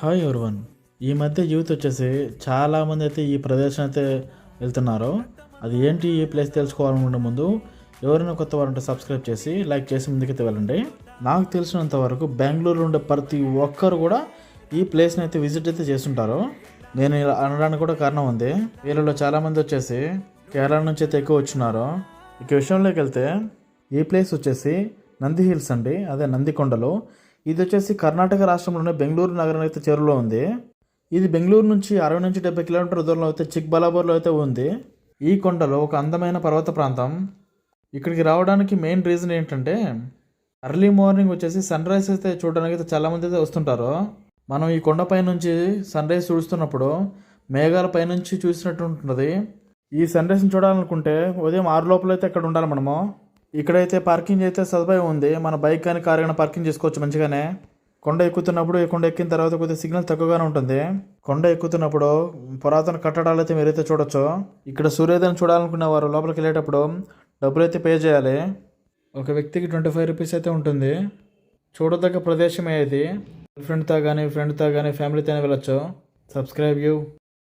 Hi everyone. ఈ మధ్య youth వచ్చేసి చాలామంది అయితే ఈ ప్రదేశం అయితే వెళ్తున్నారు. అది ఏంటి ఈ ప్లేస్ తెలుసుకోవాలనుకునే ముందు ఎవరైనా కొత్త వారు ఉంటే సబ్స్క్రైబ్ చేసి లైక్ చేసి ముందుకైతే వెళ్ళండి. నాకు తెలిసినంత వరకు బెంగళూరులో ఉండే ప్రతి ఒక్కరు కూడా ఈ ప్లేస్ని అయితే విజిట్ అయితే చేస్తుంటారు. నేను ఇలా అనడానికి కూడా కారణం ఉంది. వీళ్ళలో చాలామంది వచ్చేసి కేరళ నుంచి అయితే ఎక్కువ వచ్చినారు. ఇక విషయంలోకి వెళ్తే ఈ ప్లేస్ వచ్చేసి నంది హిల్స్ అండి, అదే నందికొండలు. ఇది వచ్చేసి కర్ణాటక రాష్ట్రంలోనే బెంగళూరు నగరం అయితే చేరువలో ఉంది. ఇది బెంగళూరు నుంచి 60 నుంచి 70 కిలోమీటర్ల దూరంలో అయితే చిక్బలాపూర్లో అయితే ఉంది. ఈ కొండలో ఒక అందమైన పర్వత ప్రాంతం. ఇక్కడికి రావడానికి మెయిన్ రీజన్ ఏంటంటే ఎర్లీ మార్నింగ్ వచ్చేసి సన్ రైజ్ అయితే చూడడానికి అయితే చాలామంది అయితే వస్తుంటారు. మనం ఈ కొండపై నుంచి సన్ రైజ్ చూస్తున్నప్పుడు మేఘాల పైనుంచి చూసినట్టు ఉంటుంది. ఈ సన్ రైజ్ని చూడాలనుకుంటే ఉదయం 6 లోపల అయితే ఇక్కడ ఉండాలి మనము. ఇక్కడైతే పార్కింగ్ అయితే సదుపాయం ఉంది. మన బైక్ కానీ కార్ కానీ పార్కింగ్ చేసుకోవచ్చు మంచిగానే. కొండ ఎక్కుతున్నప్పుడు ఈ కొండ ఎక్కిన తర్వాత కొద్దిగా సిగ్నల్ తక్కువగానే ఉంటుంది. కొండ ఎక్కుతున్నప్పుడు పురాతన కట్టడాలు అయితే మీరైతే చూడొచ్చు. ఇక్కడ సూర్యోదయం చూడాలనుకునే వారు లోపలికి వెళ్ళేటప్పుడు డబ్బులు అయితే పే చేయాలి. ఒక వ్యక్తికి 25 రూపీస్ అయితే ఉంటుంది. చూడదగ్గ ప్రదేశమే ఇది. ఫ్రెండ్తో కానీ ఫ్యామిలీతో వెళ్ళొచ్చు. Subscribe you.